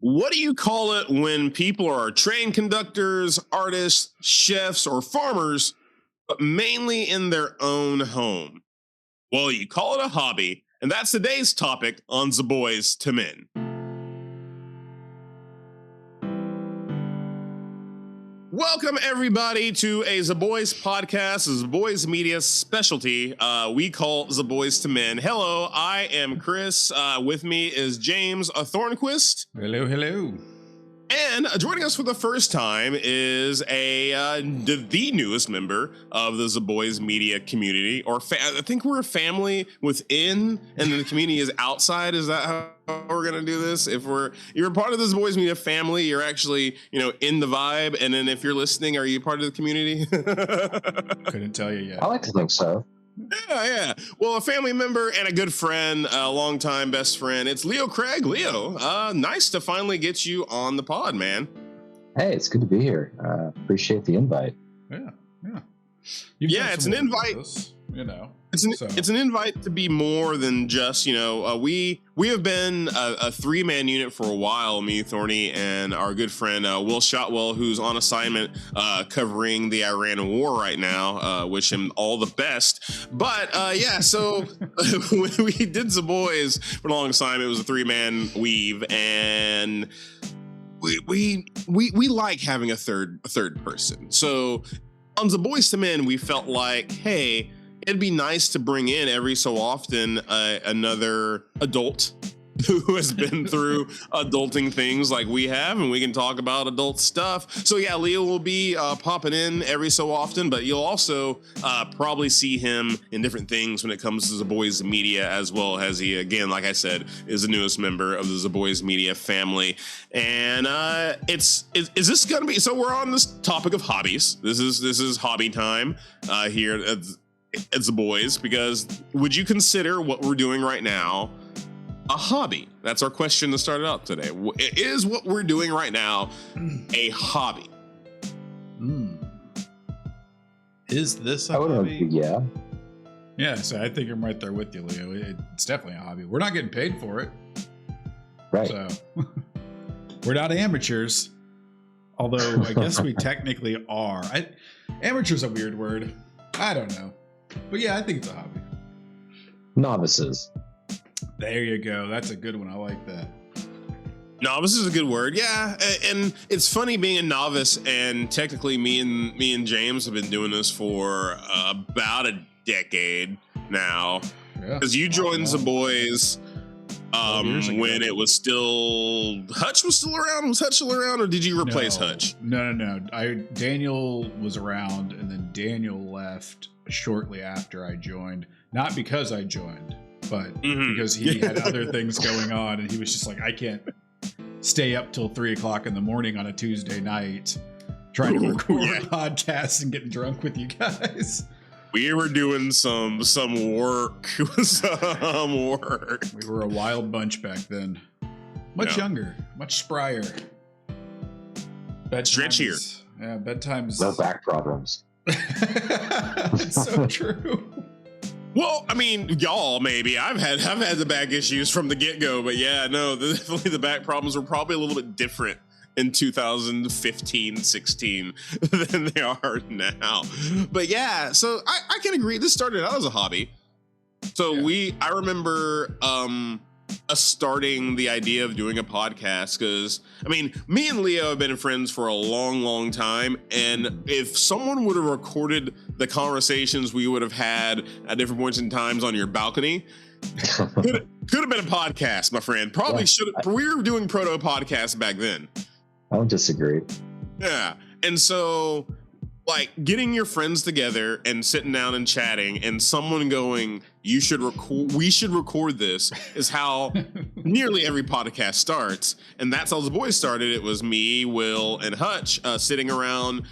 What do you call it when people are train conductors, artists, chefs, or farmers, but mainly in their own home? Well, you call it a hobby, and that's today's topic on Zaboys to Men. Welcome, everybody, to a Zaboys podcast, a Zaboys media specialty we call Zaboys to Men. Hello, I am Chris. With me is James, a Thornquist. Hello, hello. And joining us for the first time is the newest member of the Zaboys media community, or I think we're a family within, and the community is outside. Is that how we're gonna do this? If you're a part of the Zaboys media family, you're actually in the vibe. And then if you're listening, are you part of the community? Couldn't tell you yet. I like to think so. Yeah. Well, a family member and a good friend, a longtime best friend. It's Leo Craig. Leo, nice to finally get you on the pod, man. Hey, it's good to be here. Appreciate the invite. Yeah. It's an invite. It's an invite to be more than just, we have been a three-man unit for a while, me, Thorny, and our good friend Will Shotwell, who's on assignment covering the Iran war right now. Wish him all the best. But so when we did Zaboys for a long time, it was a three-man weave, and we like having a third person. So on Zaboys to Men, we felt like, hey, it'd be nice to bring in every so often another adult who has been through adulting things like we have, and we can talk about adult stuff. So yeah, Leo will be popping in every so often, but you'll also probably see him in different things when it comes to Zaboys media, as well as he, again, like I said, is the newest member of the Zaboys media family. And is this gonna be, so we're on this topic of hobbies. This is hobby time here at Zaboys, because would you consider what we're doing right now a hobby? That's our question to start it out today. Is what we're doing right now a hobby? Is this a hobby? Yeah. Yeah, so I think I'm right there with you, Leo. It's definitely a hobby. We're not getting paid for it. Right. So we're not amateurs. Although I guess we technically are. Amateur's a weird word. I don't know. But yeah, I think it's a hobby. Novices. There you go. That's a good one. I like that. Novice is a good word. Yeah. And it's funny being a novice, and technically me and James have been doing this for about a decade now. Because you joined Zaboys when it was still, Hutch was still around? Was Hutch still around, or did you replace Hutch? No. Daniel was around, and then Daniel left shortly after I joined. Not because I joined, but because he had other things going on, and he was just like, I can't stay up till 3:00 in the morning on a Tuesday night trying to record podcasts and getting drunk with you guys. We were doing some work. We were a wild bunch back then. Much younger, much sprier. Stretchier. Yeah, bedtimes. No back problems. It's so true. Well, I mean, y'all, maybe I've had the back issues from the get-go, but yeah, no, definitely the back problems were probably a little bit different in 2015-16 than they are now. But yeah, so I can agree. This started out as a hobby. So I remember us starting the idea of doing a podcast, because I mean, me and Leo have been friends for a long time, and if someone would have recorded the conversations we would have had at different points in times on your balcony, could have been a podcast, my friend. Probably should have. We were doing proto podcasts back then. I don't disagree. Yeah. And so, like, getting your friends together and sitting down and chatting, and someone going, we should record this, is how nearly every podcast starts. And that's how Zaboys started. It was me, Will, and Hutch sitting around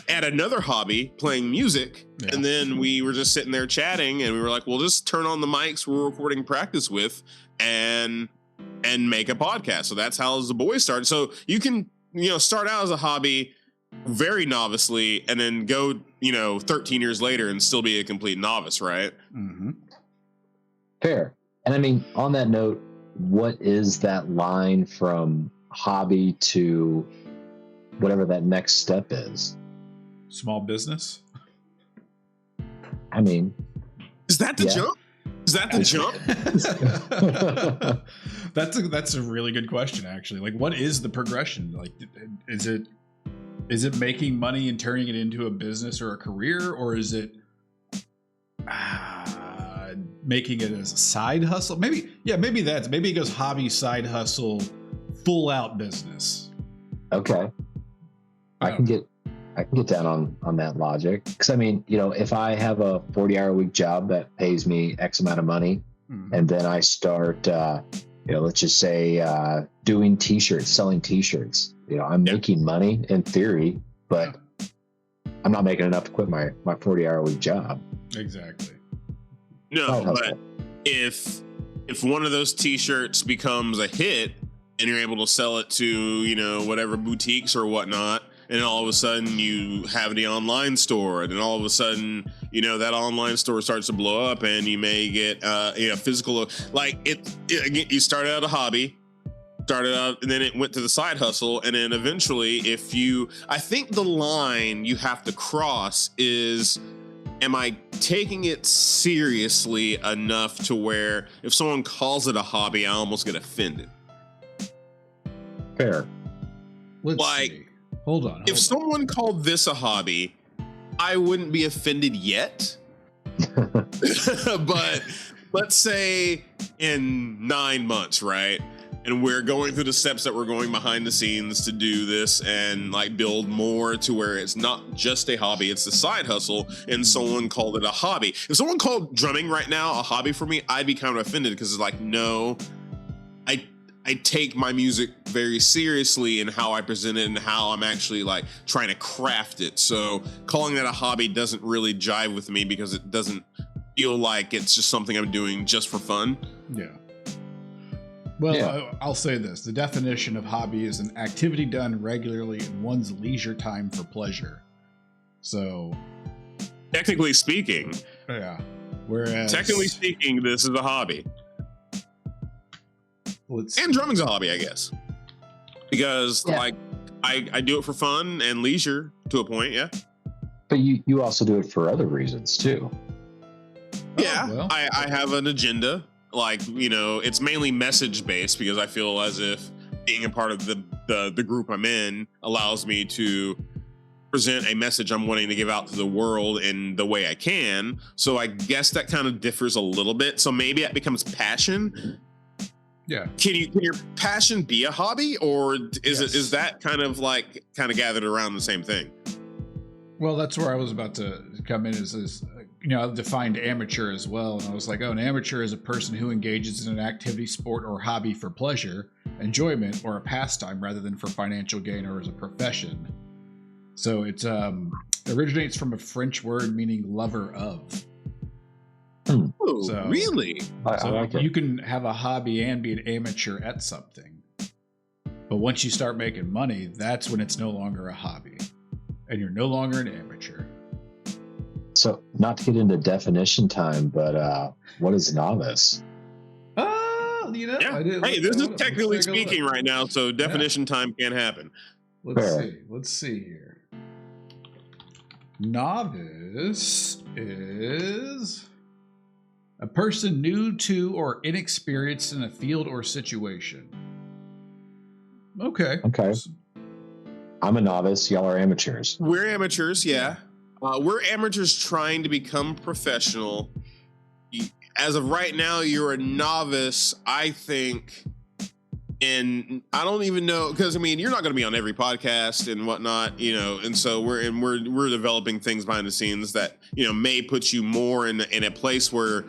at another hobby, playing music. Yeah. And then we were just sitting there chatting, and we were like, we'll just turn on the mics we're recording practice with and make a podcast. So that's how Zaboys started. So you can, start out as a hobby very novicely, and then go, 13 years later and still be a complete novice, right? Mm-hmm. Fair. And I mean, on that note, what is that line from hobby to whatever that next step is. Small business? I mean, is that the jump? Is that the jump? That's a really good question, actually. Like, what is the progression? Like, is it making money and turning it into a business or a career, or is it making it as a side hustle? Maybe it goes hobby, side hustle, full out business. Okay. I can get down on that logic. Because I mean, if I have a 40-hour week job that pays me X amount of money, and then I start, let's just say doing T-shirts, selling T-shirts. I'm making money in theory, but I'm not making enough to quit my 40-hour week job. Exactly. No, but if one of those T-shirts becomes a hit and you're able to sell it to whatever boutiques or whatnot, and all of a sudden you have the online store, and then all of a sudden that online store starts to blow up, and you may get physical, like again, you started out a hobby, and then it went to the side hustle, and then eventually I think the line you have to cross is, am I taking it seriously enough to where if someone calls it a hobby, I almost get offended? Fair. Let's see. Hold on. If someone called this a hobby, I wouldn't be offended yet. But let's say in 9 months, right? And we're going through the steps that we're going behind the scenes to do this and like build more to where it's not just a hobby, it's a side hustle, and someone called it a hobby. If someone called drumming right now a hobby for me, I'd be kind of offended, because it's like, no, I take my music very seriously in how I present it and how I'm actually like trying to craft it. So calling that a hobby doesn't really jive with me, because it doesn't feel like it's just something I'm doing just for fun. Yeah. Well, I'll say this. The definition of hobby is an activity done regularly in one's leisure time for pleasure. So technically speaking. Yeah. Whereas technically speaking, this is a hobby. And drumming's a hobby, I guess, because like I do it for fun and leisure to a point. Yeah. But you also do it for other reasons too. Yeah. Oh, well. I have an agenda. Like, it's mainly message based, because I feel as if being a part of the group I'm in allows me to present a message I'm wanting to give out to the world in the way I can. So I guess that kind of differs a little bit. So maybe that becomes passion. Yeah. Can your passion be a hobby, or is that kind of gathered around the same thing? Well, that's where I was about to come in. Is I defined amateur as well, and I was like, an amateur is a person who engages in an activity, sport, or hobby for pleasure, enjoyment, or a pastime rather than for financial gain or as a profession. So it originates from a French word meaning lover of. Oh, so, really? So like you can have a hobby and be an amateur at something. But once you start making money, that's when it's no longer a hobby. And you're no longer an amateur. So not to get into definition time, but what is novice? Hey, this is technically speaking right now, so definition time can't happen. Let's see here. Novice is a person new to or inexperienced in a field or situation. Okay. I'm a novice. Y'all are amateurs. We're amateurs, yeah. We're amateurs trying to become professional. As of right now, you're a novice, I think. And I don't even know, because you're not going to be on every podcast and whatnot, and so we're developing things behind the scenes that may put you more in a place where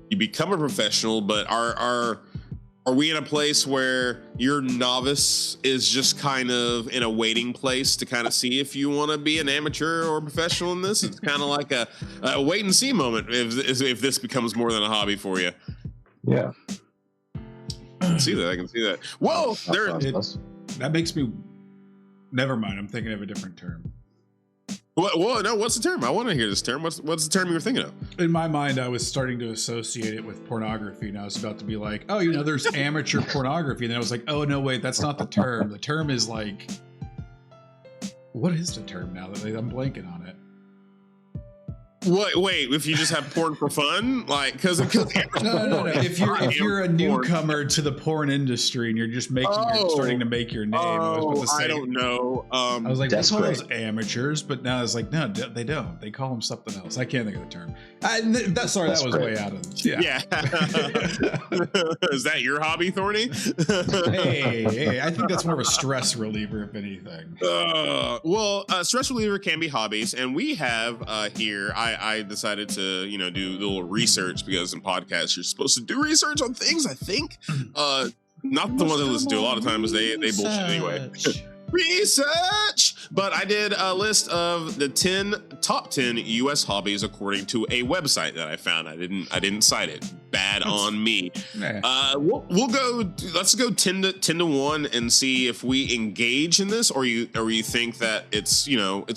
you become a professional. But are we in a place where your novice is just kind of in a waiting place to kind of see if you want to be an amateur or professional in this? It's kind of like a wait and see moment if this becomes more than a hobby for you. Yeah. I can see that. Well, that makes me. Never mind. I'm thinking of a different term. No, what's the term? I want to hear this term. What's the term you were thinking of? In my mind, I was starting to associate it with pornography, and I was about to be like, oh, there's amateur pornography. And then I was like, oh, no, wait, that's not the term. The term is like, what is the term now that I'm blanking on it? What? Wait, if you just have porn for fun, like because no. If you're a newcomer to the porn industry and you're just starting to make your name, I don't know. I was like, they call those amateurs, but now it's like, no, they don't. They call them something else. I can't think of the term. That was way out of yeah. Is that your hobby, Thorny? hey, I think that's more of a stress reliever, if anything. Stress reliever can be hobbies, and we have here. I decided to, do a little research because in podcasts you're supposed to do research on things. I think, not the ones I listen to. A lot of times they bullshit anyway. Research, but I did a list of the top 10 U.S. hobbies according to a website that I found. I didn't cite it. Bad on me. We'll go. Let's go 10 to 1 and see if we engage in this, or you think that it's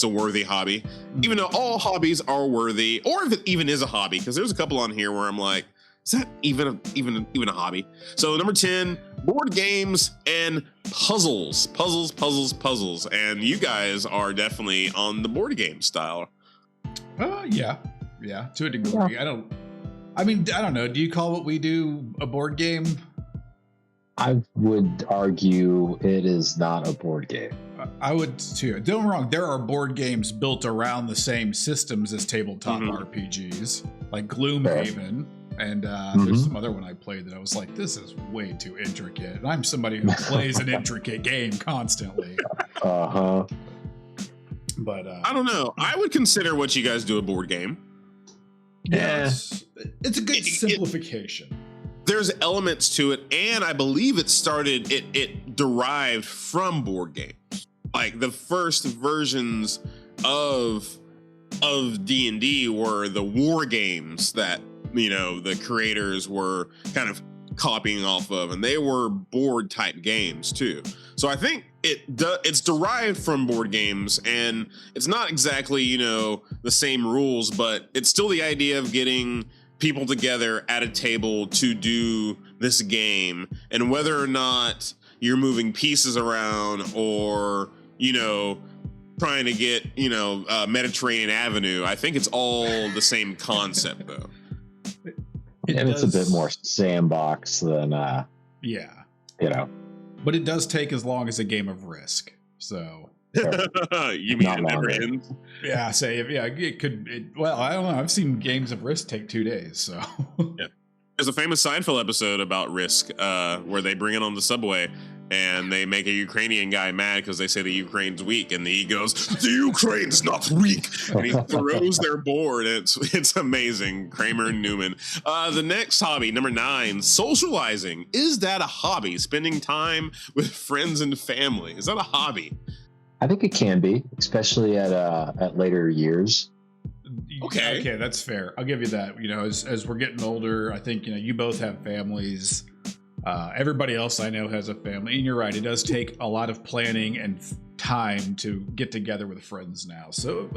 a worthy hobby, even though all hobbies are worthy, or if it even is a hobby, because there's a couple on here where I'm like, is that even a hobby? So number 10, board games and puzzles. And you guys are definitely on the board game style. Yeah, to a degree. Yeah. I don't know. Do you call what we do a board game? I would argue it is not a board game. I would too. Don't get me wrong. There are board games built around the same systems as tabletop RPGs, like Gloomhaven. And there's some other one I played that I was like, this is way too intricate. And I'm somebody who plays an intricate game constantly. Uh-huh. But I don't know. I would consider what you guys do a board game. Yes. It's a good simplification. There's elements to it, and I believe it derived from board games. Like the first versions of D&D were the war games that the creators were kind of copying off of, and they were board type games too. So I think it's derived from board games, and it's not exactly the same rules, but it's still the idea of getting people together at a table to do this game, and whether or not you're moving pieces around or trying to get Mediterranean Avenue, I think it's all the same concept though. It's a bit more sandbox than but it does take as long as a game of Risk. So you mean it never ends? Yeah, it could. Well, I don't know. I've seen games of Risk take 2 days. So yeah. There's a famous Seinfeld episode about Risk where they bring it on the subway and they make a Ukrainian guy mad because they say the Ukraine's weak, and he goes, "The Ukraine's not weak," and he throws their board. It's amazing. Kramer and Newman. The next hobby, number 9, socializing. Is that a hobby? Spending time with friends and family. Is that a hobby? I think it can be, especially at later years. Okay, that's fair. I'll give you that. As we're getting older, I think you both have families. Everybody else I know has a family, and you're right. It does take a lot of planning and time to get together with friends now. So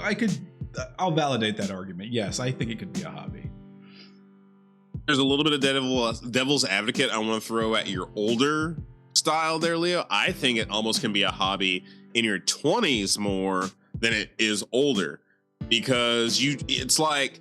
I'll validate that argument. Yes, I think it could be a hobby. There's a little bit of devil's advocate I want to throw at your older style there, Leo. I think it almost can be a hobby in your 20s more than it is older, because it's like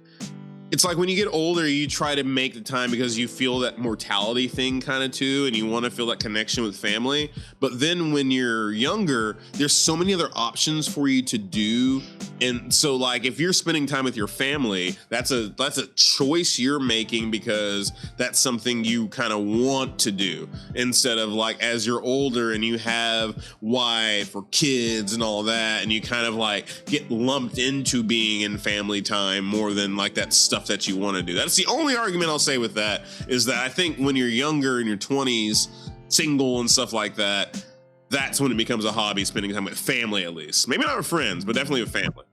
when you get older, you try to make the time because you feel that mortality thing kind of too, and you want to feel that connection with family. But then when you're younger, there's so many other options for you to do. And so like if you're spending time with your family, that's a choice you're making because that's something you kind of want to do, instead of like as you're older and you have wife or kids and all that, and you kind of like get lumped into being in family time more than like that stuff that you want to do. That's the only argument I'll say with that, is that I think when you're younger, in your 20s, single and stuff like that, that's when it becomes a hobby, spending time with family at least. Maybe not with friends, but definitely with family.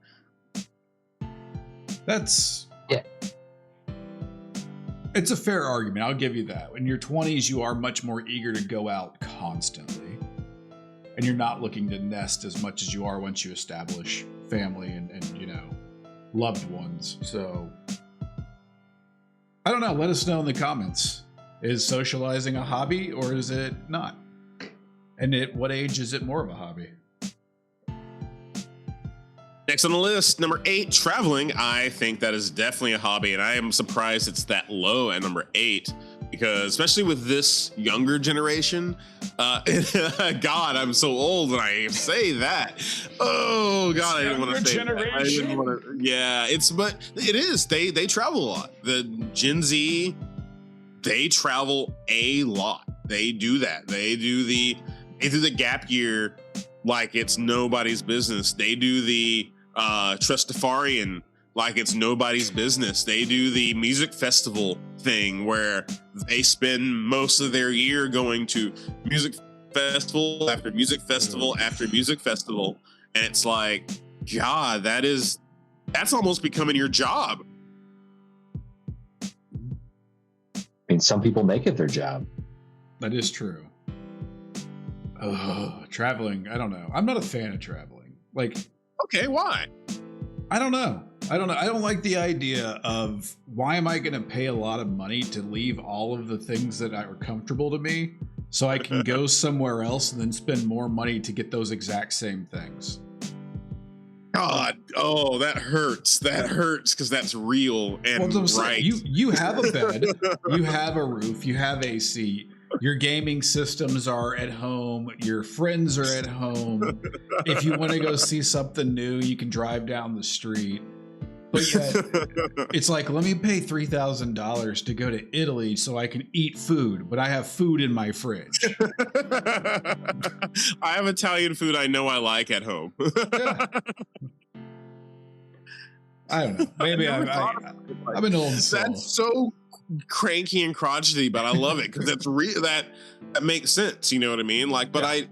It's a fair argument. I'll give you that. In your 20s, you are much more eager to go out constantly, and you're not looking to nest as much as you are once you establish family and loved ones. So I don't know. Let us know in the comments. Is socializing a hobby or is it not? And at what age is it more of a hobby? Next on the list, number 8, traveling. I think that is definitely a hobby, and I am surprised it's that low at number 8, because especially with this younger generation, God, I'm so old when I say that. Oh God, I didn't want to say that. I didn't want to. Yeah, but it is. They travel a lot. The Gen Z, they travel a lot. They do that. They do the gap year like it's nobody's business. They do the Trustafarian like it's nobody's business. They do the music festival thing where they spend most of their year going to music festival after music festival after music festival. And it's like, God, that's almost becoming your job. I mean, some people make it their job. That is true. Traveling, I don't know. I'm not a fan of traveling. Like, okay, why? I don't know. I don't like the idea of why am I going to pay a lot of money to leave all of the things that are comfortable to me so I can go somewhere else and then spend more money to get those exact same things. God, oh, that hurts. That hurts because that's real and right. You have a bed, you have a roof, you have AC. Your gaming systems are at home. Your friends are at home. If you want to go see something new, you can drive down the street. But yet, it's like, let me pay $3,000 to go to Italy so I can eat food, but I have food in my fridge. I have Italian food I know I like at home. Yeah. I don't know. Maybe I'm an old soul. That's so cranky and crotchety, but I love it because that's that makes sense. You know what I mean? Like, but yeah.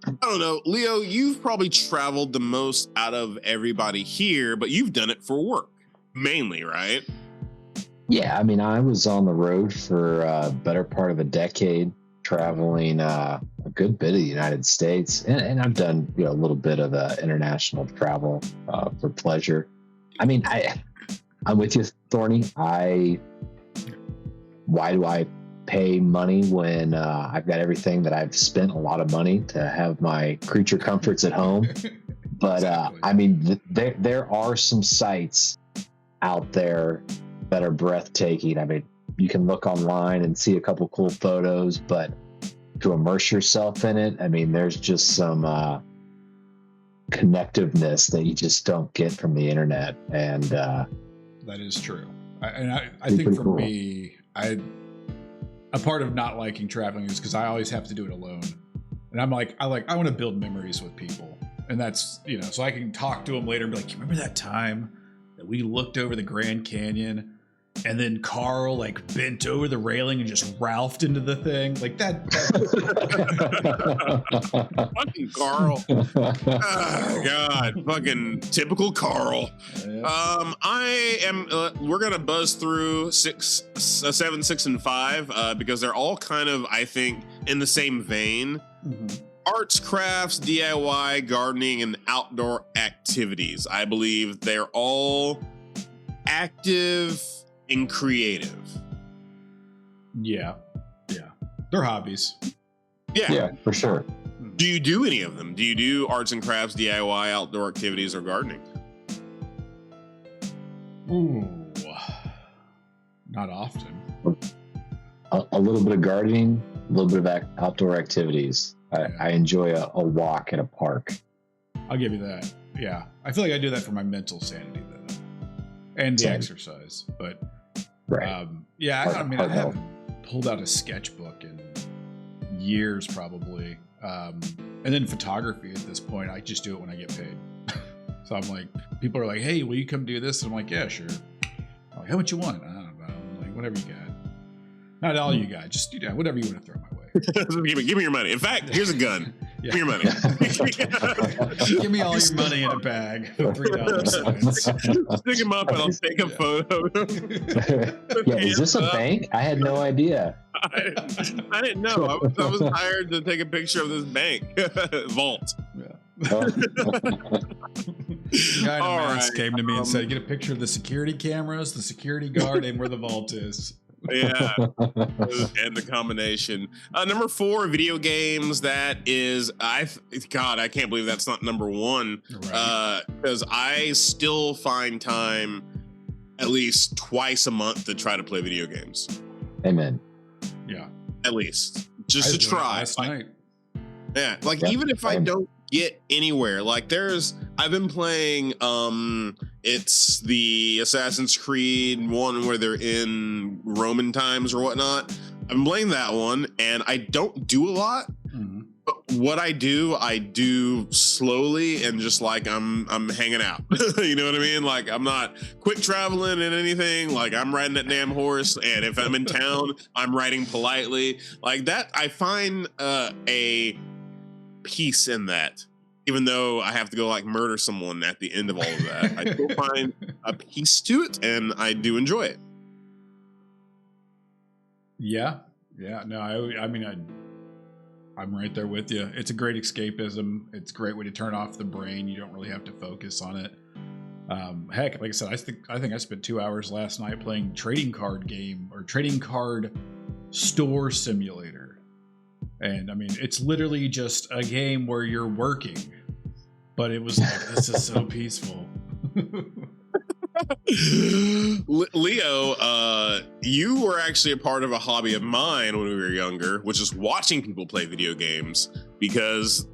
I don't know, Leo, you've probably traveled the most out of everybody here, but you've done it for work mainly, right? Yeah, I mean, I was on the road for a better part of a decade, traveling a good bit of the United States, and I've done a little bit of international travel for pleasure. I mean, I'm with you, Thorny. Why do I pay money when I've got everything that I've spent a lot of money to have my creature comforts at home? But exactly. I mean, there are some sites out there that are breathtaking. I mean, you can look online and see a couple cool photos, but to immerse yourself in it, I mean, there's just some connectiveness that you just don't get from the internet. And that is true. I think for me, a part of not liking traveling is because I always have to do it alone. And I'm like, I want to build memories with people. And that's, so I can talk to them later and be like, you remember that time that we looked over the Grand Canyon and then Carl bent over the railing and just Ralphed into the thing? Like that. Fucking Carl. Oh, God. Fucking typical Carl. Yeah. We're going to buzz through 7, 6, and 5 because they're all kind of, I think, in the same vein. Mm-hmm. Arts, crafts, DIY, gardening, and outdoor activities. I believe they're all active and creative. Yeah. They're hobbies. Yeah, for sure. Do you do any of them? Do you do arts and crafts, DIY, outdoor activities, or gardening? Ooh, not often. A little bit of gardening, a little bit of outdoor activities. I enjoy a walk in a park. I'll give you that. Yeah. I feel like I do that for my mental sanity, though. And the exercise. But, right. I haven't pulled out a sketchbook in years, probably. And then photography at this point, I just do it when I get paid. So I'm like, people are like, hey, will you come do this? And I'm like, yeah, sure. I'm like, how much you want? I don't know. I'm like, whatever you got. Not all you got, just whatever you want to throw my way. Give me your money. In fact, here's a gun. Give me your money. Give me all your money in a bag for $3. Stick them up and I'll take a photo. Is this a bank? I had no idea. I didn't know. I was hired to take a picture of this bank vault. Yeah. The guy in a mask came to me and said, "Get a picture of the security cameras, the security guard, and where the vault is." Yeah, and the combination. Number 4, video games. That is, God, I can't believe that's not number 1. Right. Because I still find time at least twice a month to try to play video games. Amen. Yeah, at least just to try. Last night. Yeah, like even if I don't get anywhere, like I've been playing it's the Assassin's Creed one where they're in Roman times or whatnot. I've been playing that one and I don't do a lot. Mm-hmm. But what I do slowly and just like I'm hanging out. You know what I mean? Like I'm not quick traveling and anything. Like I'm riding that damn horse, and if I'm in town, I'm riding politely. Like that, I find a peace in that. Even though I have to go like murder someone at the end of all of that, I still find a peace to it, and I do enjoy it. Yeah. No, I mean, I'm right there with you. It's a great escapism. It's a great way to turn off the brain. You don't really have to focus on it. Heck, like I said, I think I spent 2 hours last night playing trading card store simulator. And I mean, it's literally just a game where you're working, but it was like, this is so peaceful. Leo, you were actually a part of a hobby of mine when we were younger, which is watching people play video games, because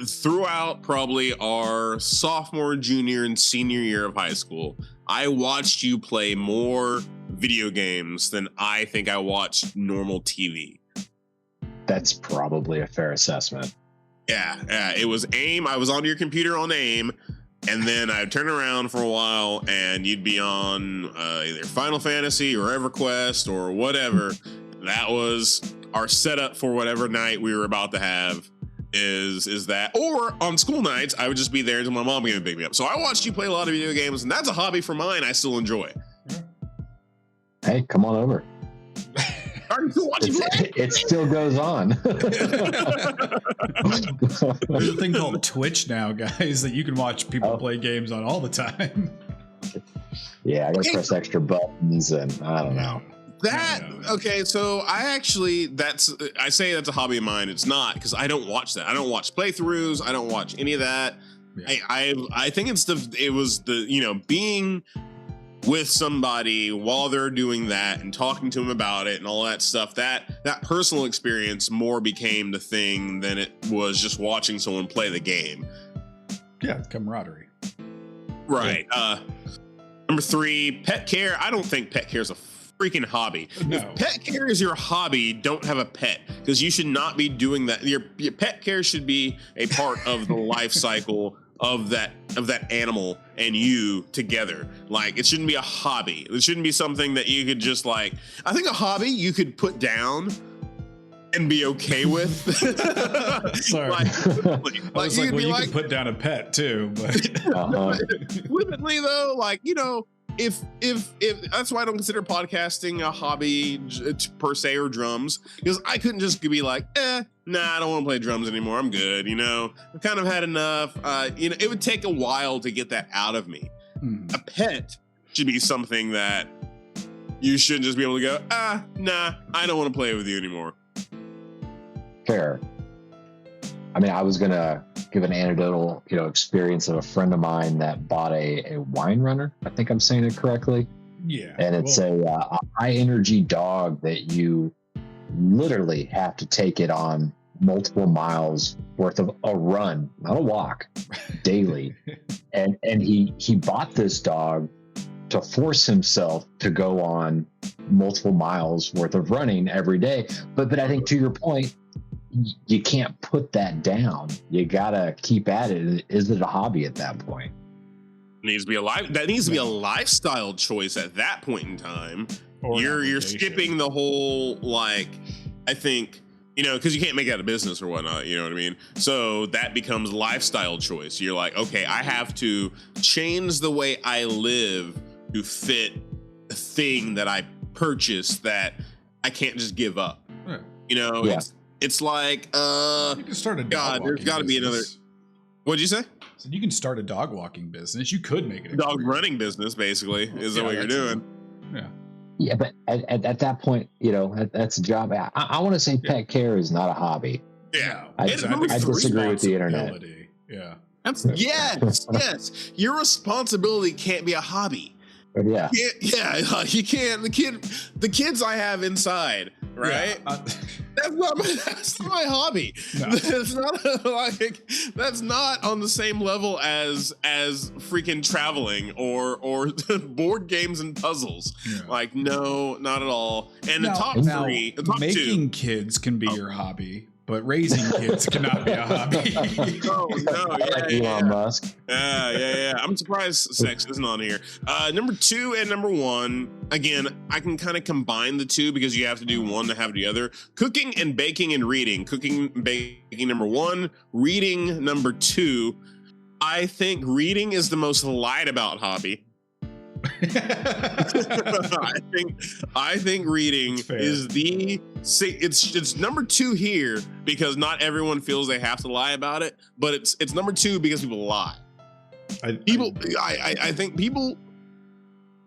throughout probably our sophomore, junior, and senior year of high school, I watched you play more video games than I think I watched normal TV. That's probably a fair assessment. Yeah, it was AIM. I was on your computer on AIM, and then I'd turn around for a while, and you'd be on either Final Fantasy or EverQuest or whatever. That was our setup for whatever night we were about to have. Is that, or on school nights, I would just be there until my mom came and pick me up. So I watched you play a lot of video games, and that's a hobby for mine. I still enjoy. Hey, come on over. It still goes on. There's a thing called Twitch now, guys, that you can watch people play games on all the time. Yeah, I gotta press extra buttons, and I don't know. Okay, so I say that's a hobby of mine. It's not, because I don't watch that. I don't watch playthroughs. I don't watch any of that. Yeah. I think it was being with somebody while they're doing that and talking to them about it and all that stuff, that personal experience more became the thing than it was just watching someone play the game. Yeah, camaraderie. Right. Number 3, pet care. I don't think pet care is a freaking hobby. No. If pet care is your hobby, don't have a pet, because you should not be doing that. Your pet care should be a part of the life cycle of that animal and you together. Like, it shouldn't be a hobby. It shouldn't be something that you could just like, I think a hobby you could put down and be okay with. Sorry. You can put down a pet too, but flippantly though, like, if that's why I don't consider podcasting a hobby per se, or drums, because I couldn't just be like, nah, I don't want to play drums anymore. I'm good. I've kind of had enough. It would take a while to get that out of me. A pet should be something that you shouldn't just be able to go, nah, I don't want to play with you anymore. Fair. I mean, I was going to give an anecdotal, experience of a friend of mine that bought a wine runner. I think I'm saying it correctly. Yeah. And it's a high energy dog that you literally have to take it on multiple miles worth of a run, not a walk, daily. and he bought this dog to force himself to go on multiple miles worth of running every day. But I think, to your point, you can't put that down. You gotta keep at it. Is it a hobby at that point? That needs to be a lifestyle choice at that point in time. You're skipping the whole, like, I think, because you can't make that a business or whatnot, you know what I mean? So that becomes lifestyle choice. You're like, okay, I have to change the way I live to fit a thing that I purchased that I can't just give up. Yeah. It's like, you can start a God, there's got to be another. What'd you say? So you can start a dog walking business. You could make it a dog running business, basically, is what you're doing. Yeah. Yeah, but at that point, that's a job. I want to say pet care is not a hobby. Yeah. I disagree with the internet. Yeah. Yes. Your responsibility can't be a hobby. But yeah. You can't. The kids I have inside, right? Yeah, that's not my hobby. No. That's not on the same level as freaking traveling or board games and puzzles. Yeah. Like, no, not at all. And the top three, making kids can be your hobby. But raising kids cannot be a hobby. No. Elon Musk. Yeah. I'm surprised sex isn't on here. Number 2 and number 1. Again, I can kind of combine the two because you have to do one to have the other. Cooking and baking and reading. Cooking and baking, number 1. Reading, number 2. I think reading is the most lied about hobby. I think reading is it's number 2 here because not everyone feels they have to lie about it, but it's number 2 because people lie. I think people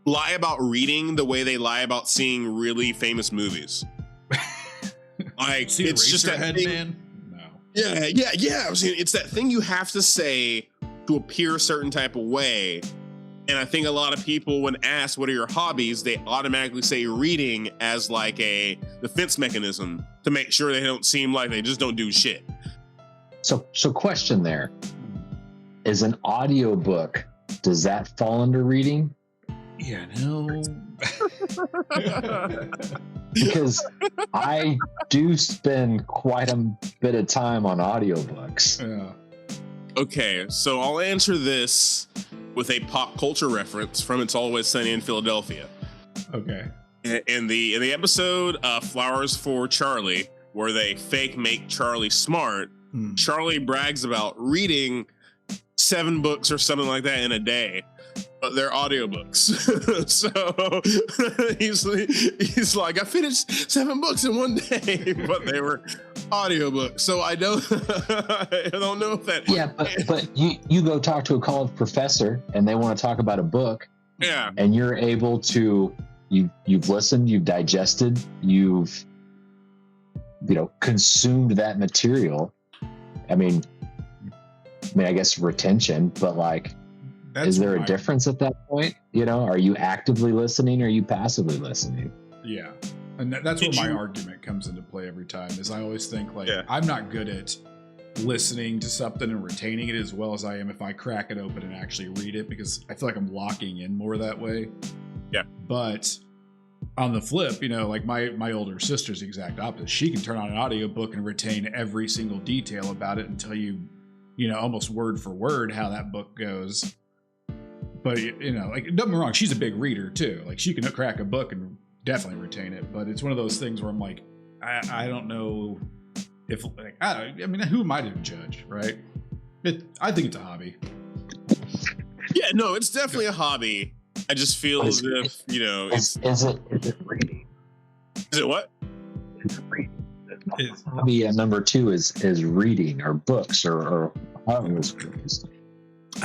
lie about reading the way they lie about seeing really famous movies. Like, it's just that thing, man. No. Yeah. I was saying, it's that thing you have to say to appear a certain type of way. And I think a lot of people, when asked what are your hobbies, they automatically say reading as like a defense mechanism to make sure they don't seem like they just don't do shit. So question there. Is an audiobook, does that fall under reading? Yeah, no. Because I do spend quite a bit of time on audiobooks. Yeah. Okay, so I'll answer this with a pop culture reference from It's Always Sunny in Philadelphia. Okay. In the episode Flowers for Charlie, where they fake make Charlie smart, Charlie brags about reading 7 books or something like that in a day, but they're audiobooks. So he's like, I finished 7 books in one day, but they were audiobooks. So I don't know if that. Yeah, but you go talk to a college professor and they want to talk about a book. Yeah. And you're able to you've listened, you've digested, you've consumed that material. I mean, I guess retention, but like, is there a difference at that point? Are you actively listening or are you passively listening? Yeah. And that's where my argument comes into play every time is I always think I'm not good at listening to something and retaining it as well as I am if I crack it open and actually read it, because I feel like I'm locking in more that way. Yeah. But on the flip, like my older sister's the exact opposite. She can turn on an audiobook and retain every single detail about it and tell you, almost word for word how that book goes. But, don't get me wrong, she's a big reader too. Like, she can crack a book and definitely retain it. But it's one of those things where I'm like, I don't know if, who am I to judge, right? I think it's a hobby. Yeah, no, it's definitely a hobby. I just feel as if, Is it reading? Is it what? Is it reading? Hobby at number 2 is reading or books or I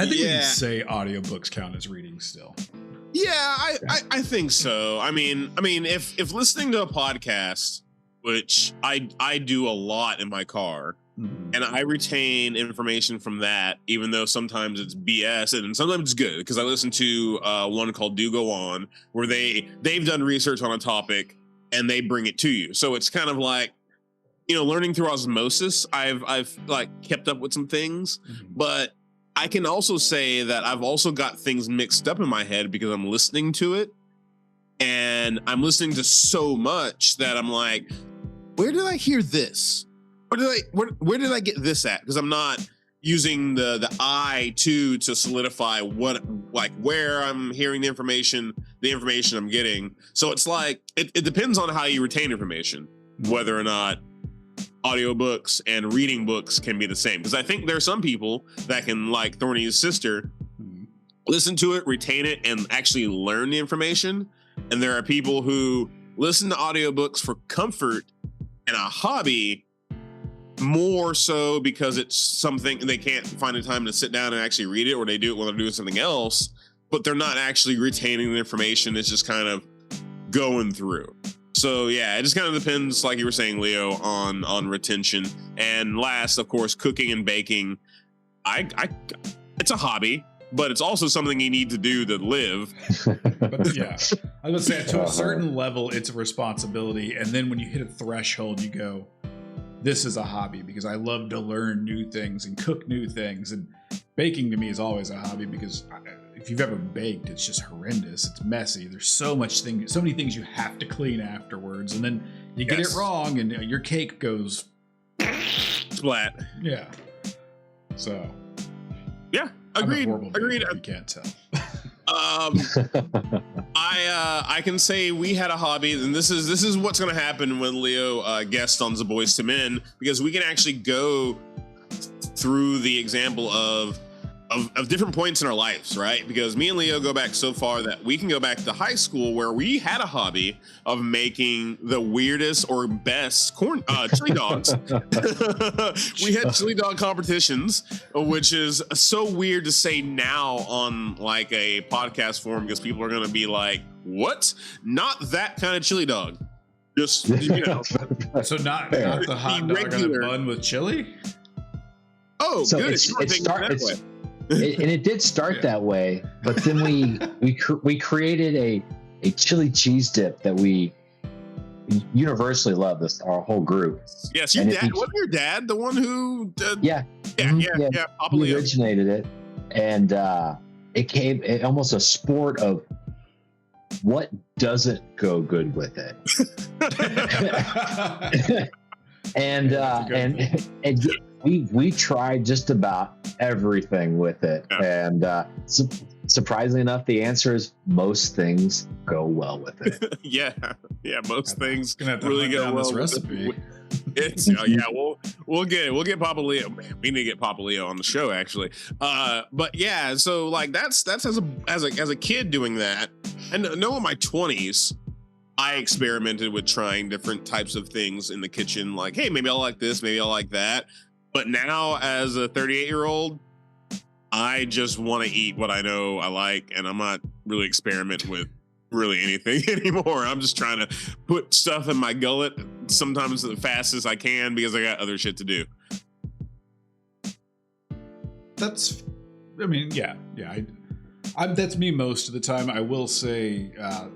think we can say audiobooks count as reading still. Yeah, I think so. I mean, if listening to a podcast, which I do a lot in my car, and I retain information from that, even though sometimes it's BS and sometimes it's good, because I listen to one called Do Go On, where they've done research on a topic and they bring it to you. So it's kind of like, learning through osmosis. I've kept up with some things, but I can also say that I've also got things mixed up in my head because I'm listening to it, and I'm listening to so much that I'm like, where did I hear this? Where did I get this at? Because I'm not using the eye to solidify where I'm hearing the information I'm getting. So it's like, it depends on how you retain information, whether or not audiobooks and reading books can be the same. Because I think there are some people that can, like Thorny's sister, listen to it, retain it, and actually learn the information. And there are people who listen to audiobooks for comfort and a hobby, more so because it's something they can't find a time to sit down and actually read it, or they do it when they're doing something else, but they're not actually retaining the information. It's just kind of going through. So yeah, it just kind of depends, like you were saying, Leo, on retention. And last, of course, cooking and baking. It's a hobby, but it's also something you need to do to live. But yeah, I was gonna say to a certain level, it's a responsibility, and then when you hit a threshold, you go, "This is a hobby," because I love to learn new things and cook new things. And baking to me is always a hobby because if you've ever baked, it's just horrendous. It's messy. There's so many things you have to clean afterwards, and then you get it wrong, and your cake goes splat. Yeah. So. Yeah. Agreed. Baker, you can't tell. I can say we had a hobby, and this is what's going to happen when Leo guests on Zaboys to Men, because we can actually go through the example of different points in our lives, right? Because me and Leo go back so far that we can go back to high school where we had a hobby of making the weirdest or best chili dogs. We had chili dog competitions, which is so weird to say now on like a podcast form, because people are going to be like, what? Not that kind of chili dog. Just, you know. So not the hot dog on a bun with chili? Oh, so good. It did start that way, but then we created a chili cheese dip that we universally love. This our whole group. Yes, your dad. Wasn't your dad the one who? Yeah. Papa He originated it, and it came almost a sport of what doesn't go good with it. and we tried just about everything with it, and surprisingly enough, the answer is most things go well with it. yeah, most things really go well. This recipe. It's we'll get Papa Leo. Man, we need to get Papa Leo on the show actually. But yeah, so like that's as a kid doing that, and no, in my 20s. I experimented with trying different types of things in the kitchen. Like, hey, maybe I'll like this, maybe I'll like that. But now as a 38-year-old, I just want to eat what I know I like. And I'm not really experimenting with really anything anymore. I'm just trying to put stuff in my gullet sometimes as fast as I can because I got other shit to do. That's me most of the time. I will say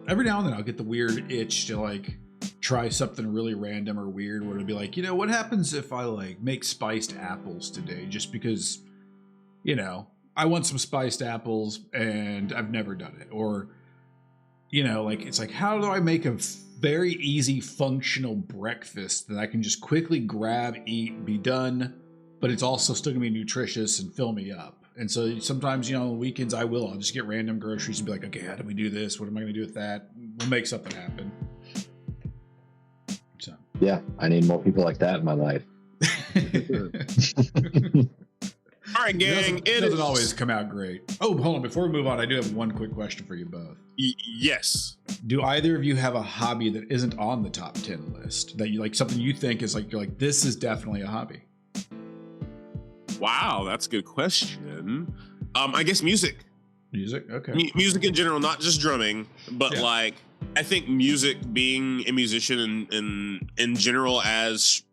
every now and then I'll get the weird itch to like try something really random or weird, where it'll be like, what happens if I like make spiced apples today, just because I want some spiced apples and I've never done it. Or like it's like, how do I make a very easy functional breakfast that I can just quickly grab, eat, be done, but it's also still gonna be nutritious and fill me up. And so sometimes, on weekends, I'll just get random groceries and be like, okay, how do we do this? What am I going to do with that? We'll make something happen. So. Yeah, I need more people like that in my life. All right, gang. It doesn't always come out great. Oh, hold on. Before we move on, I do have one quick question for you both. Yes. Do either of you have a hobby that isn't on the top 10 list, that you like, something you think is like, you're like, this is definitely a hobby? Wow, that's a good question. I guess music. Music, okay. Music in general, not just drumming, but like I think music, being a musician in general, as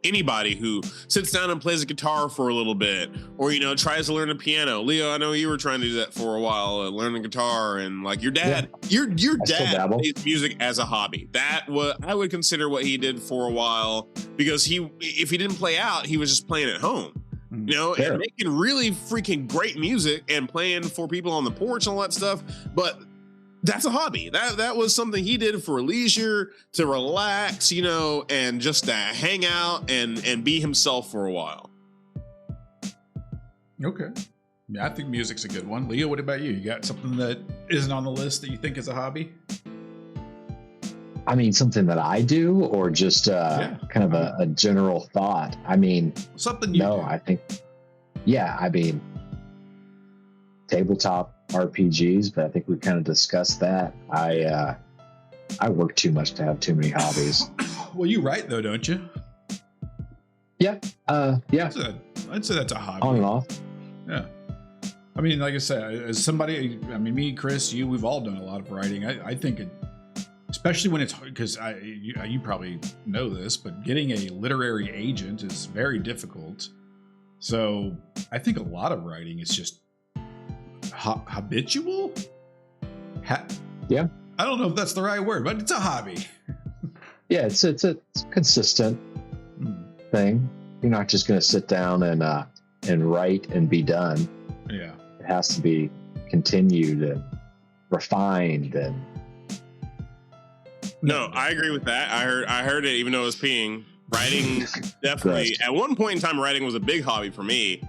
anybody who sits down and plays a guitar for a little bit, or tries to learn a piano. Leo, I know you were trying to do that for a while, learning guitar, and like your dad, your dad plays music as a hobby. That I would consider what he did for a while, because if he didn't play out, he was just playing at home. And making really freaking great music and playing for people on the porch and all that stuff. But that's a hobby. That was something he did for leisure, to relax, and just to hang out and be himself for a while. Okay. Yeah, I think music's a good one. Leo, what about you? You got something that isn't on the list that you think is a hobby? I mean, something that I do, or just kind of a general thought. I mean, something you do. I think, tabletop RPGs, but I think we kind of discussed that. I work too much to have too many hobbies. Well, you write though, don't you? Yeah. Yeah. I'd say that's a hobby. On and off. Yeah. I mean, like I said, as somebody, I mean, me, Chris, you, we've all done a lot of writing. I think it, especially when it's, because you probably know this, but getting a literary agent is very difficult. So I think a lot of writing is just habitual. Yeah. I don't know if that's the right word, but it's a hobby. Yeah, it's a consistent thing. You're not just going to sit down and write and be done. Yeah. It has to be continued and refined and. No, I agree with that. I heard it even though it was peeing. Writing definitely. At one point in time, writing was a big hobby for me.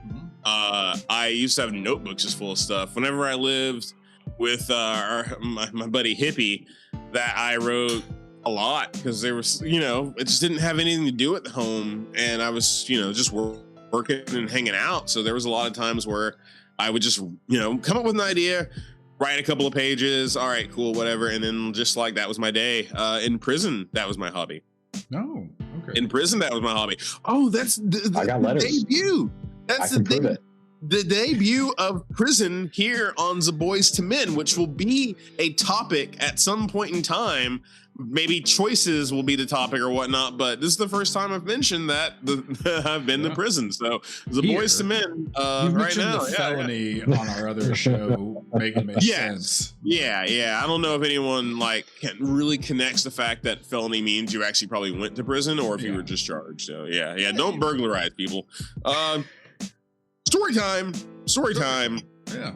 I used to have notebooks just full of stuff. Whenever I lived with my buddy Hippie, that I wrote a lot because there was, it just didn't have anything to do at home, and I was, just working and hanging out. So there was a lot of times where I would just, come up with an idea, write a couple of pages. All right, cool, whatever. And then just like that was my day. In prison, that was my hobby. No, okay. In prison, that was my hobby. Oh, that's I got letters. Debut. That's the thing. The debut of prison here on Zaboys to Men, which will be a topic at some point in time. Maybe choices will be the topic or whatnot, but this is the first time I've mentioned that I've been to prison. So Zaboys to Men right now. The felony on our other show make sense. Yeah. I don't know if anyone can really connects the fact that felony means you actually probably went to prison or if you were discharged. So yeah. Don't burglarize people. Story time. Yeah.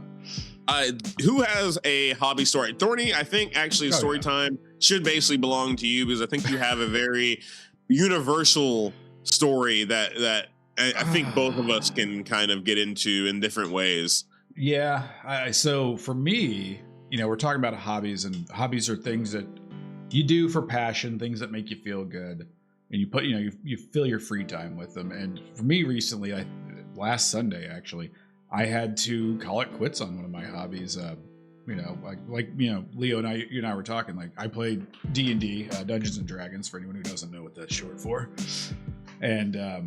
Who has a hobby story? Thorny, I think actually story time should basically belong to you because I think you have a very universal story that I think both of us can kind of get into in different ways. Yeah. So for me, we're talking about hobbies, and hobbies are things that you do for passion, things that make you feel good, and you put, you fill your free time with them. And for me recently, last Sunday, actually, I had to call it quits on one of my hobbies. Leo and you and I were talking, I played D&D, Dungeons and Dragons, for anyone who doesn't know what that's short for. And I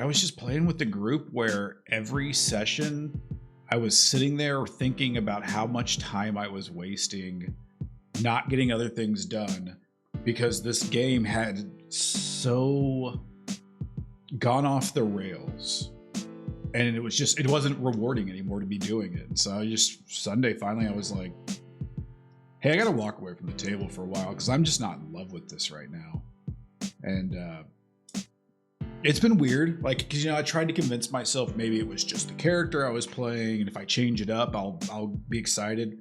was just playing with the group where every session I was sitting there thinking about how much time I was wasting not getting other things done because this game had so gone off the rails. And it wasn't rewarding anymore to be doing it. And so Sunday, finally, I was like, hey, I got to walk away from the table for a while because I'm just not in love with this right now. And it's been weird. Because, I tried to convince myself maybe it was just the character I was playing. And if I change it up, I'll be excited.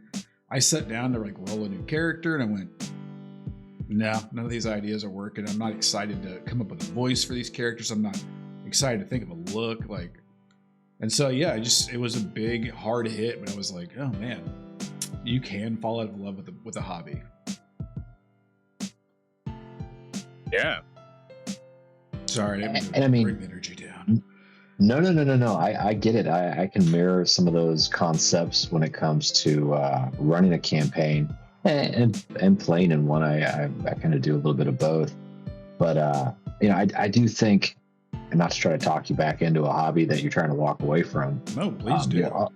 I sat down to roll a new character and I went, no, none of these ideas are working. I'm not excited to come up with a voice for these characters. I'm not excited to think of a look. And so, it was a big, hard hit, but I was like, oh man, you can fall out of love with a hobby. Yeah. Sorry, I didn't bring the energy down. No. I get it. I can mirror some of those concepts when it comes to running a campaign and playing in one. I kind of do a little bit of both. But, I do think, and not to try to talk you back into a hobby that you're trying to walk away from. No, please do.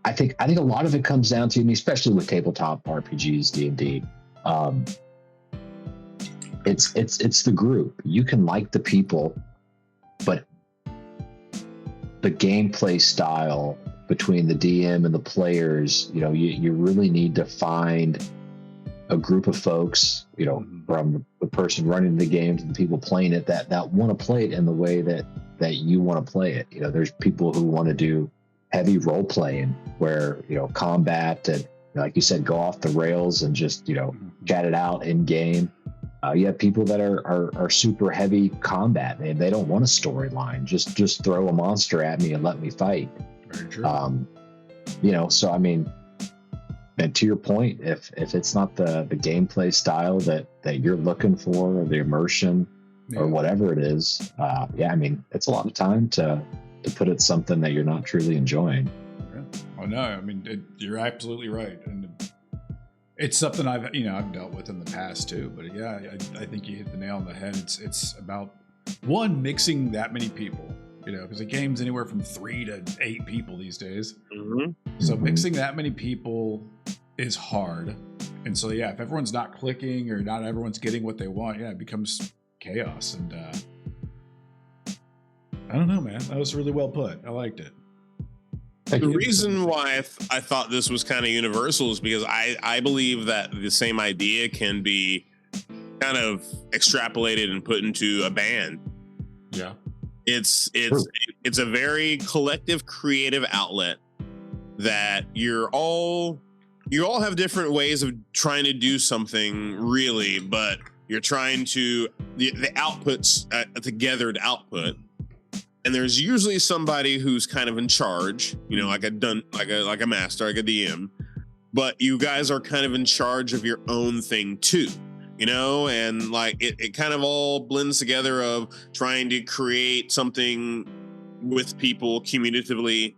I think a lot of it comes down to, especially with tabletop RPGs, D&D. It's the group. You can like the people, but the gameplay style between the DM and the players, you really need to find a group of folks, from the person running the game to the people playing it that want to play it in the way that you want to play it. There's people who want to do heavy role playing where, combat and, like you said, go off the rails and just, chat it out in game. You have people that are super heavy combat. They don't want a storyline. Just throw a monster at me and let me fight. Very true. So I mean, and to your point, if it's not the gameplay style that you're looking for, or the immersion, or whatever it is, it's a lot of time to put it something that you're not truly enjoying. Oh no, you're absolutely right, and it's something I've dealt with in the past too. But I think you hit the nail on the head. It's about one, mixing that many people, because a game's anywhere from 3 to 8 people these days. Mm-hmm. So mixing that many people is hard. And so, if everyone's not clicking or not everyone's getting what they want, it becomes chaos. And I don't know, man. That was really well put. I liked it. The reason why I thought this was kind of universal is because I believe that the same idea can be kind of extrapolated and put into a band. Yeah. It's a very collective creative outlet that you all have different ways of trying to do something, really, but you're trying to the outputs together to output. And there's usually somebody who's kind of in charge, like a master, like a DM, but you guys are kind of in charge of your own thing too, and like it kind of all blends together of trying to create something with people cumulatively.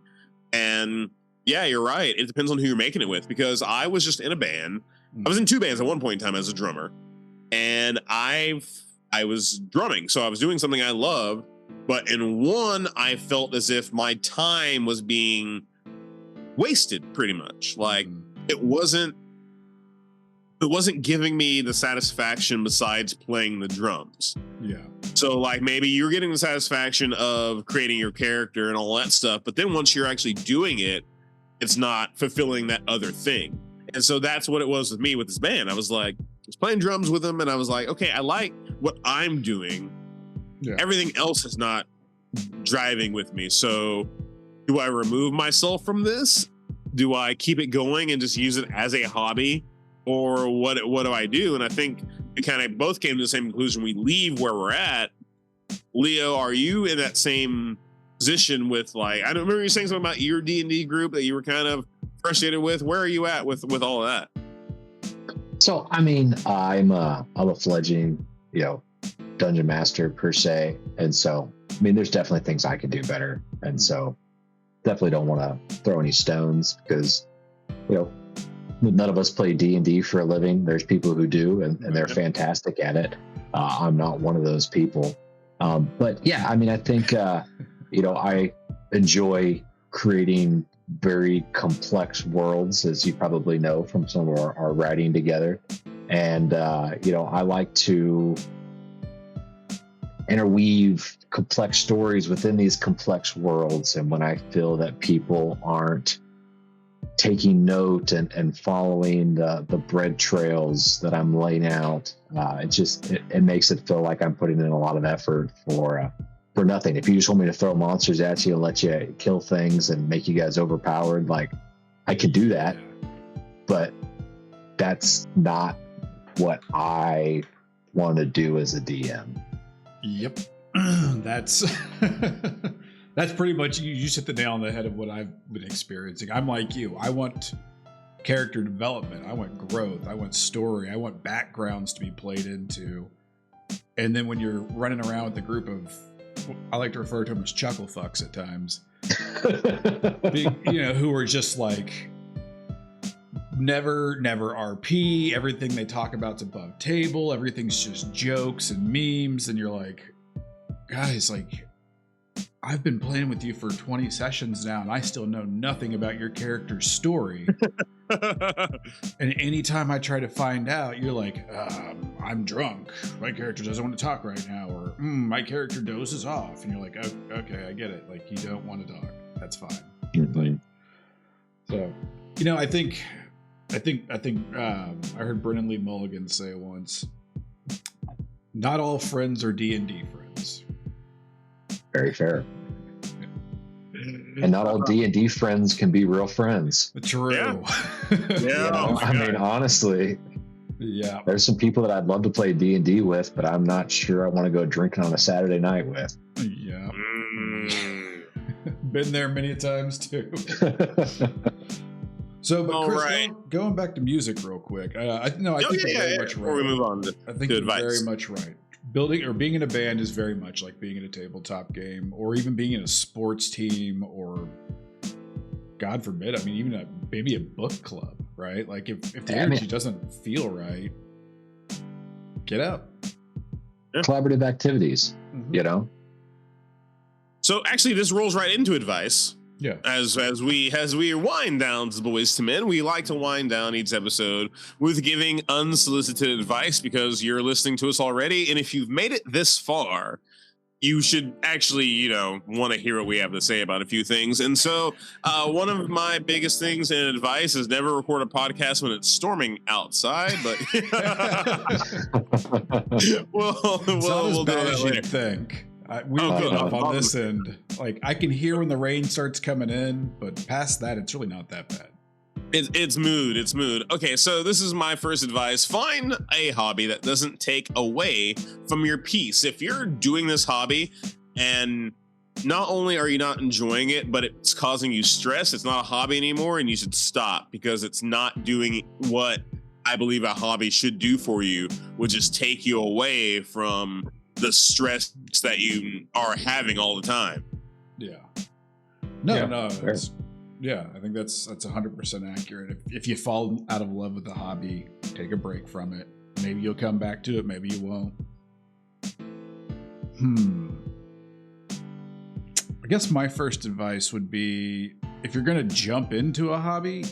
And yeah, you're right. It depends on who you're making it with, because I was just in a band. I was in 2 bands at one point in time as a drummer, and I was drumming. So I was doing something I loved. But in one, I felt as if my time was being wasted pretty much. Like it wasn't giving me the satisfaction besides playing the drums. Yeah. So like maybe you're getting the satisfaction of creating your character and all that stuff, but then once you're actually doing it, it's not fulfilling that other thing. And so that's what it was with me with this band. I was playing drums with them, and I was like, okay, I like what I'm doing. Yeah. Everything else is not driving with me. So do I remove myself from this? Do I keep it going and just use it as a hobby? Or what do I do? And I think we kind of both came to the same conclusion. We leave where we're at. Leo, are you in that same position with I don't remember you saying something about your D&D group that you were kind of frustrated with. Where are you at with all of that? So, I mean, I'm a fledgling, dungeon master per se. And so, I mean, there's definitely things I could do better. And so definitely don't want to throw any stones because, none of us play D&D for a living. There's people who do, and they're fantastic at it. I'm not one of those people. But yeah, I mean, I think, I enjoy creating very complex worlds, as you probably know from some of our writing together. And, I like to interweave complex stories within these complex worlds. And when I feel that people aren't taking note and following the bread trails that I'm laying out, it makes it feel like I'm putting in a lot of effort for nothing. If you just want me to throw monsters at you and let you kill things and make you guys overpowered, like I could do that, but that's not what I want to do as a DM. Yep. That's pretty much, you just hit the nail on the head of what I've been experiencing. I'm like you. I want character development. I want growth. I want story. I want backgrounds to be played into. And then when you're running around with a group of, I like to refer to them as chuckle fucks at times, who are just like never RP. Everything they talk about's above table. Everything's just jokes and memes. And you're like, guys, like, I've been playing with you for 20 sessions now, and I still know nothing about your character's story. And anytime I try to find out, you're like, I'm drunk. My character doesn't want to talk right now. Or my character dozes off. And you're like, oh, okay, I get it. Like, you don't want to talk. That's fine. Mm-hmm. So, I think I heard Brennan Lee Mulligan say once, not all friends are D&D friends. Very fair. And not all D&D friends can be real friends. True. Yeah. I mean, honestly, there's some people that I'd love to play D&D with, but I'm not sure I want to go drinking on a Saturday night with. Yeah. Been there many times too. So, but Chris, going back to music real quick, I think you're very much right. Before we move on to I think you're very much right. Building or being in a band is very much like being in a tabletop game, or even being in a sports team, or God forbid, I mean, even maybe a book club, right? Like if the energy doesn't feel right, get out. Collaborative activities. Mm-hmm. you know? So actually, this rolls right into advice. Yeah. As we wind down Zaboys to Men, we like to wind down each episode with giving unsolicited advice because you're listening to us already, and if you've made it this far, you should actually, want to hear what we have to say about a few things. And so one of my biggest things in advice is never record a podcast when it's storming outside. But we'll do that later. Think. We were good up on this end. Like, I can hear when the rain starts coming in, but past that, it's really not that bad. It's mood. It's mood. Okay, so this is my first advice. Find a hobby that doesn't take away from your peace. If you're doing this hobby and not only are you not enjoying it, but it's causing you stress, it's not a hobby anymore, and you should stop because it's not doing what I believe a hobby should do for you, which is take you away from the stress that you are having all the time. Yeah. No. Yeah, I think that's 100% accurate. If you fall out of love with the hobby, take a break from it. Maybe you'll come back to it. Maybe you won't. I guess my first advice would be, if you're going to jump into a hobby,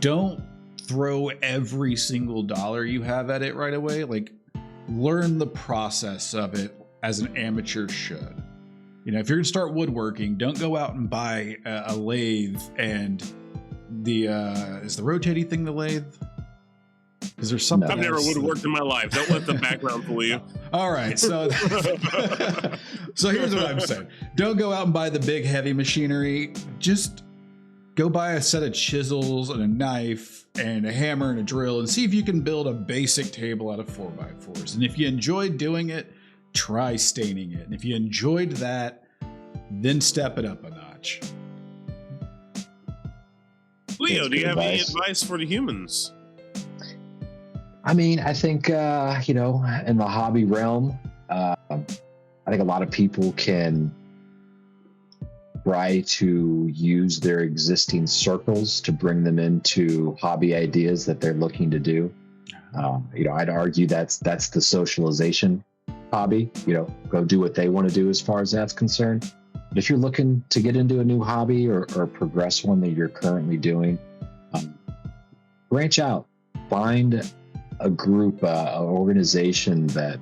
don't throw every single dollar you have at it right away. Like, learn the process of it as an amateur should. If you're gonna start woodworking, don't go out and buy a lathe and is the rotating thing the lathe? Is there something? I've never woodworked in my life. Don't let the background fool you. All right, so here's what I'm saying: don't go out and buy the big heavy machinery. Just go buy a set of chisels and a knife and a hammer and a drill and see if you can build a basic table out of 4x4s. And if you enjoy doing it, try staining it. And if you enjoyed that, then step it up a notch. Leo, do you have any advice for the humans? I mean, I think, in the hobby realm, I think a lot of people can try to use their existing circles to bring them into hobby ideas that they're looking to do. I'd argue that's the socialization hobby. Go do what they want to do as far as that's concerned. But if you're looking to get into a new hobby or progress one that you're currently doing, branch out, find a group, an organization that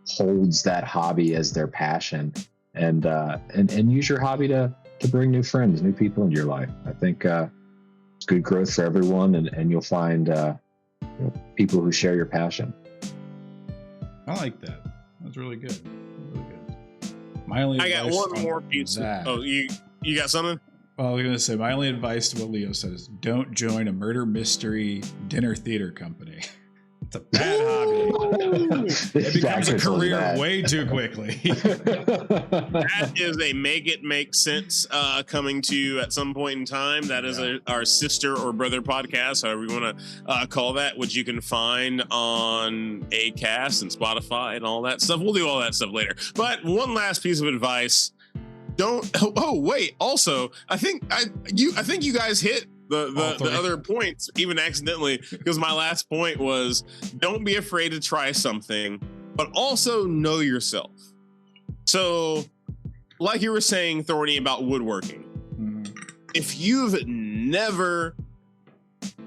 holds that hobby as their passion. And use your hobby to bring new friends, new people into your life. I think it's good growth for everyone, and you'll find people who share your passion. I like that. That's really good. Really good. I got one more piece. Oh, you got something? Well, I was going to say, my only advice to what Leo said is don't join a murder mystery dinner theater company. It's a bad hobby. It becomes a career way too quickly. That is a Make It Make Sense coming to you at some point in time. That is our sister or brother podcast, however you want to call that, which you can find on Acast and Spotify and all that stuff. We'll do all that stuff later. But one last piece of advice. Don't. Oh, wait. Also, I think you guys hit the other points even accidentally, because my last point was don't be afraid to try something, but also know yourself. So like you were saying, Thorny, about woodworking, if you've never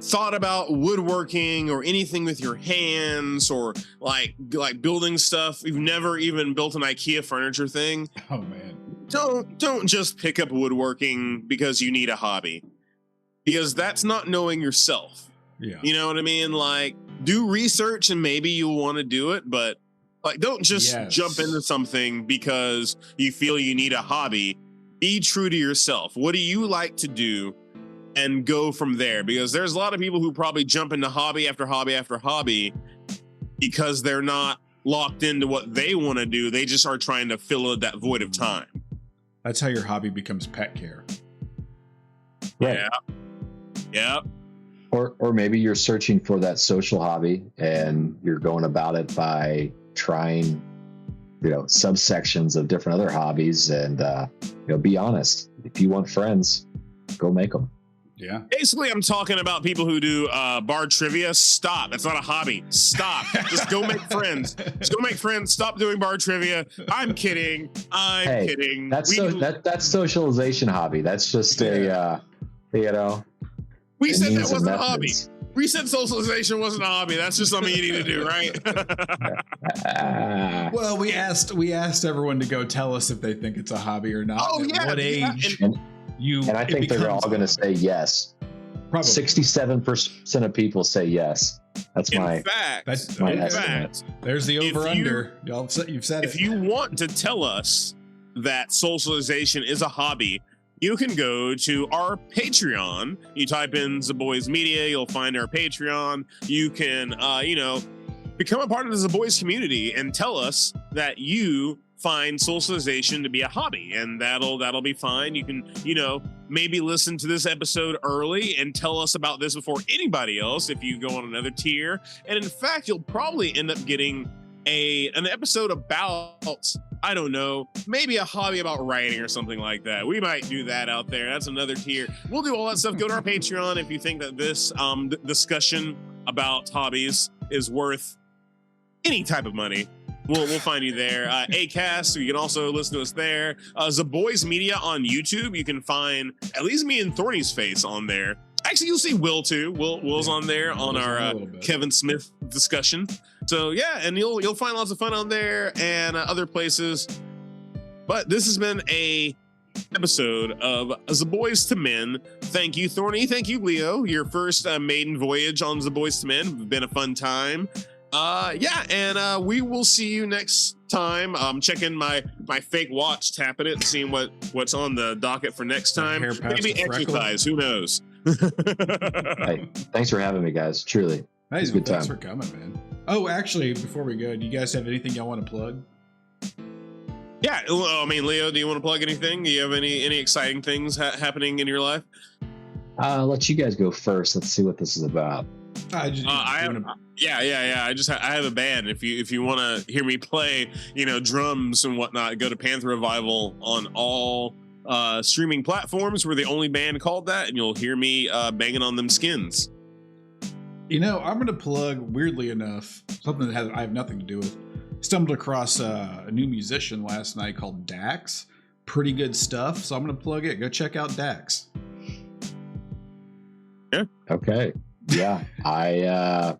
thought about woodworking or anything with your hands or like building stuff, you've never even built an IKEA furniture thing, oh man, don't just pick up woodworking because you need a hobby. Because that's not knowing yourself. Yeah. You know what I mean? Like, do research and maybe you'll want to do it, but like, don't just jump into something because you feel you need a hobby. Be true to yourself. What do you like to do? And go from there. Because there's a lot of people who probably jump into hobby after hobby after hobby because they're not locked into what they want to do. They just are trying to fill that void of time. That's how your hobby becomes pet care. Right. Yeah. Yeah. Or maybe you're searching for that social hobby and you're going about it by trying, subsections of different other hobbies. And, be honest. If you want friends, go make them. Yeah. Basically, I'm talking about people who do bar trivia. Stop. That's not a hobby. Stop. Just go make friends. Just go make friends. Stop doing bar trivia. I'm kidding. I'm kidding. That's socialization hobby. That's just a we said that wasn't a hobby. We said socialization wasn't a hobby. That's just something you need to do, right? Well, we asked everyone to go tell us if they think it's a hobby or not. Oh, yeah. What age? And I think they're all going to say yes. Probably 67% of people say yes. That's my estimate. There's the over/under. You've said it. If you want to tell us that socialization is a hobby, you can go to our Patreon. You type in Zaboys Media, you'll find our Patreon. You can, become a part of the Zaboys community and tell us that you find socialization to be a hobby, and that'll be fine. You can, maybe listen to this episode early and tell us about this before anybody else if you go on another tier. And in fact, you'll probably end up getting an episode about, I don't know, maybe a hobby about writing or something like that. We might do that out there. That's another tier. We'll do all that stuff. Go to our Patreon if you think that this discussion about hobbies is worth any type of money. We'll find you there. Acast, you can also listen to us there. Zaboys Media on YouTube. You can find at least me and Thorny's face on there. Actually, you'll see Will too. Will's on there on our Kevin Smith discussion. So yeah, and you'll find lots of fun on there and other places. But this has been a episode of Zaboys to Men. Thank you, Thorny. Thank you, Leo. Your first maiden voyage on Zaboys to Men. It's been a fun time. And we will see you next time. I'm checking my fake watch, tapping it, seeing what's on the docket for next time. Maybe exercise. Who knows? Hey, thanks for having me, guys. Truly, nice. Good thanks for coming, man. Oh, actually, before we go, do you guys have anything y'all want to plug? Yeah, I mean, Leo, do you want to plug anything? Do you have any exciting things happening in your life? I'll let you guys go first. Let's see what this is about. I have a band. If you want to hear me play, drums and whatnot, go to Panther Revival on all streaming platforms. We're the only band called that, and you'll hear me banging on them skins. I'm going to plug, weirdly enough, something that I have nothing to do with. Stumbled across a new musician last night called Dax. Pretty good stuff, so I'm going to plug it. Go check out Dax. Yeah. Okay. Yeah, I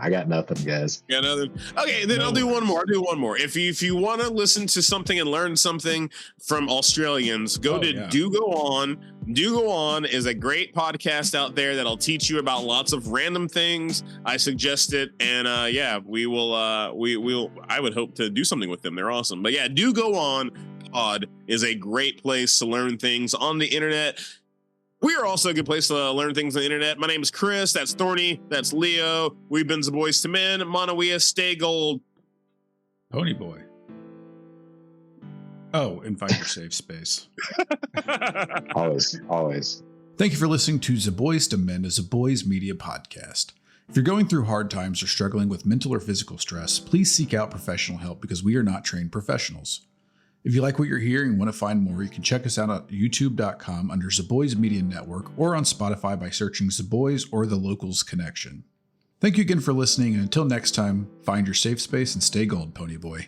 got nothing, guys. Got nothing. Okay, then I'll do one more. If you want to listen to something and learn something from Australians, go to Do Go On. Do Go On is a great podcast out there that'll teach you about lots of random things. I suggest it, and we will. I would hope to do something with them. They're awesome. But yeah, Do Go On Pod is a great place to learn things on the internet. We are also a good place to learn things on the internet. My name is Chris. That's Thorny. That's Leo. We've been Zaboys to Men. Monowea, stay gold. Pony Boy. Oh, and find your safe space. Always. Thank you for listening to Zaboys to Men, a Zaboys Media podcast. If you're going through hard times or struggling with mental or physical stress, please seek out professional help because we are not trained professionals. If you like what you're hearing and want to find more, you can check us out at youtube.com under Zaboys Media Network or on Spotify by searching Zaboys or The Locals Connection. Thank you again for listening, and until next time, find your safe space and stay gold, Pony Boy.